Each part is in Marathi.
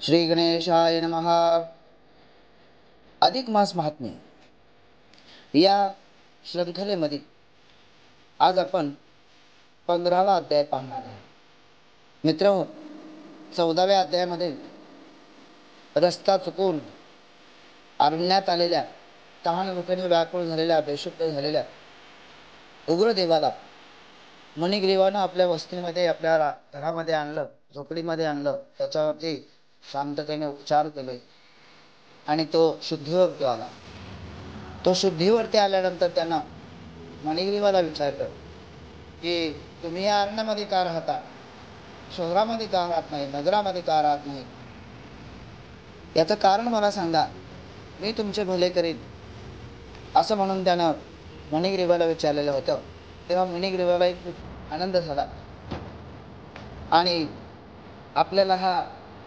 श्री गणेशाय नमः. अधिक मास महात्म्य या श्रृंखलेमध्ये आज आपण 15वा अध्याय पाहणार आहोत. मित्रांनो, 14व्या अध्यायामध्ये रस्ता चुकून अरण्यात आलेल्या, तहान भुकेने व्याकुळ झालेल्या, बेशुद्ध झालेल्या उग्रदेवाला मणिग्रीवानं आपल्या वस्तीमध्ये, आपल्या घरामध्ये आणलं, झोपडीमध्ये आणलं. त्याच्यावरती शांततेने उपचार केले आणि तो शुद्धीवरती आला. तो शुद्धीवरती आल्यानंतर त्यानं मणिग्रीवाला विचारलं की तुम्ही या अरण्यामध्ये का राहता, शहरामध्ये का राहत नाही, नगरामध्ये का राहत नाही, याचं कारण मला सांगा, मी तुमचे भले करीन. असं म्हणून त्यानं मणिग्रीवाला विचारलेलं होतं. तेव्हा मणिग्रीवाला एक आनंद झाला आणि आपल्याला हा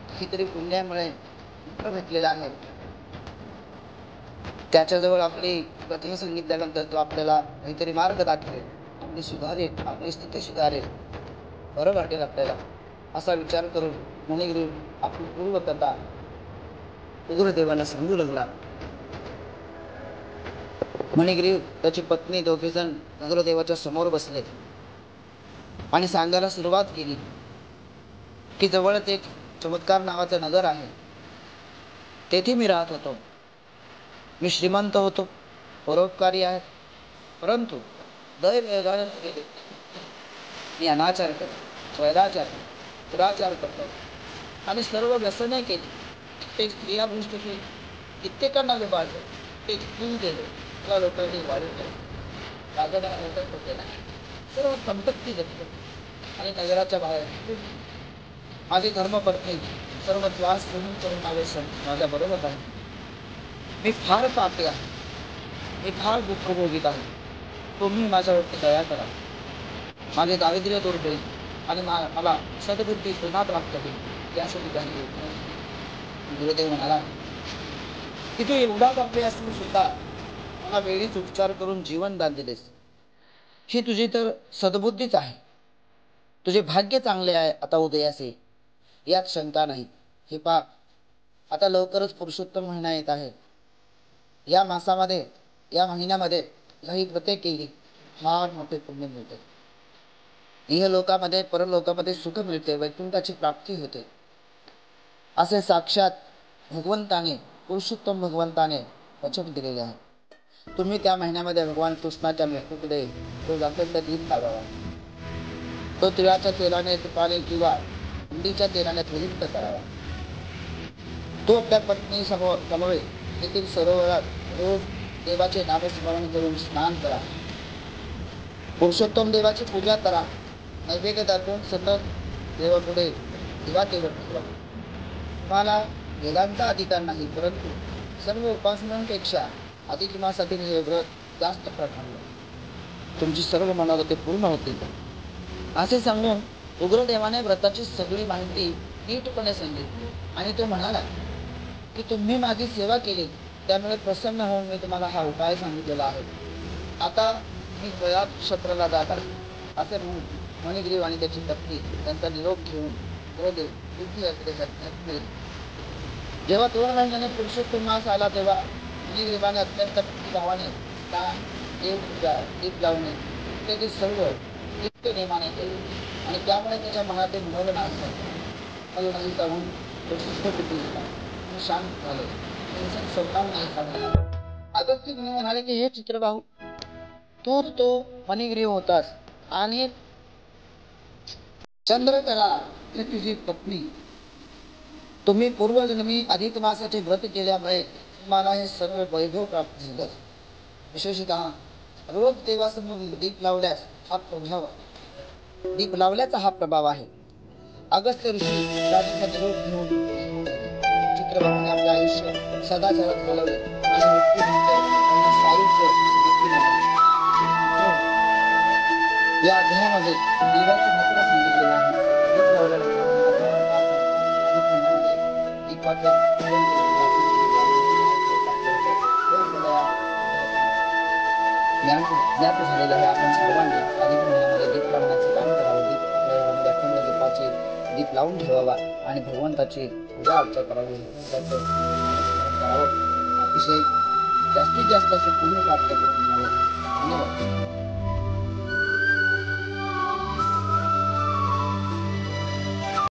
कितीतरी पुण्यामुळे मित्र भेटलेला आहे. त्याच्याजवळ आपली कथा सांगितल्यानंतर तो आपल्याला काहीतरी मार्ग दाखवेल, आपली सुधारेल, आपली स्थिती सुधारेल, बरं वाटेल आपल्याला, असा विचार करून मणिग्रीव आपली पूर्व कथा उग्रदेवाला सांगू लागला. मणिग्रीव, त्याची पत्नी दोघेजण उग्रदेवाच्या समोर बसले आणि सांगायला सुरुवात केली की जवळच एक चमत्कार नावाचं नगर आहे. तेथे मी राहत होतो. मी श्रीमंत होतो, परोपकारी आहे, परंतु दैवयोगाने मी अनाचार करतो, वैराचार, दुराचार करतो आणि सर्व व्यसने केली. ते स्त्रिया भ्रष्ट केली, कित्येकांना विभागले, ते स्त्री केले, मला लोकांनी वाढवले, राजधानी होते नाही, सर्व संपत्ती घेतली आणि नगराच्या बाहेर माझी धर्मपत्नी सर्व त्रास करून माझ्या बरोबर आहे. मी फार पापी आहे, मी फार दुःख भोगीत आहे. तुम्ही माझ्यावरती दया करा, माझे दारिद्र्य दूर होईल आणि मला सद्बुद्धी पुन्हा प्राप्त होईल यासाठी त्यांनी गुरुदेव म्हणाला की तू एवढा पापी असून सुद्धा मला वेळीच उपचार करून जीवन दान दिलेस. ही तुझी तर सद्बुद्धीच आहे, तुझे भाग्य चांगले आहे आता उदयासे, यात शंका नाही. हे पाप आता लवकरच पुरुषोत्तम महिना येत आहे. या मासामध्ये, या महिन्यामध्ये काही व्रते केली फार मोठे पुण्य मिळते. इहलोकामध्ये, परलोकामध्ये सुख मिळते, वैकुंठाची प्राप्ती होते, असे साक्षात भगवंताने, पुरुषोत्तम भगवंताने वचन दिलेले आहे. तुम्ही त्या महिन्यामध्ये भगवान कृष्णाच्या मेहूकडे तो अखंड दीप लावावा. तो तिळाच्या तेलाने, तुपाने किंवा हंडीच्या तेलाने प्रदीप्त करावा. तो आपल्या पत्नी समोर येथील सरोवरात रोज देवाचे नामस्मरण करून स्नान करा. पुरुषोत्तम देवाची पूजा करा. नैवेद्य दाखवून सतत देवापुढे दिवा तेवत ठेवा. तुम्हाला वेदांचा अधिकार नाही, परंतु सर्व उपासनांपेक्षा अधिक मासातील हे व्रत जास्त प्रधान, तुमची सर्व मनोरथे पूर्ण होतील असे सांगून उग्रदेवाने व्रताची सगळी माहिती नीटपणे सांगितली आणि तो म्हणाला की तुम्ही माझी सेवा केली, त्यामुळे प्रसन्न होऊन मी तुम्हाला हा उपाय सांगितलेला आहे. आता मी क्षत्राला जात आहे. असे म्हणून मणिग्रीव आणि त्याची पत्नी त्यांचा निरोप घेऊन गुरुदेव बुद्धी. जेव्हा 2 महिन्याने पुरुषोत्तम मास आला तेव्हा मणिग्रीवाने अत्यंत भक्तिभावाने दीप लावणे इत्यादी सर्व नित्य नेमाने केले आणि त्यामुळे त्याच्या मनातील मोह नाश झाला. जाऊन शांत झाले. स्वतः नाही झाला. आता ती म्हणाले की हे चित्रबाहू, तो मणिग्रीव होतास आणि चंद्रकला ही तुझी पत्नी. तुम्ही पूर्वजन्मी अधिक मासाचे व्रत केल्यामुळे तुम्हाला हे सर्व वैभव प्राप्त झालं. विशेषतः रोज देवासमोर दीप लावल्यास हा प्रभाव, दीप लावल्याचा हा प्रभाव आहे. अगस्त्य ऋषी राजूचा निरोप घेऊन चित्रबाहूने आपले आयुष्य सदाचारात घालवले आणि त्यांना सायुज्य या अध्यायामध्ये देवाचे महत्व सांगितलेले आहे. दीप लावल्यानंतर ज्ञात झालेलं आहे. आपण सर्वांनी अधिक महिन्यामध्ये दीप लावण्याचं काम करावं. दीप अखंड दीपाचे दीप लावून ठेवावा आणि भगवंताची पूजा अर्चा करावी. अतिशय जास्तीत जास्त असे पुण्य प्राप्त करून घ्यावे. धन्यवाद.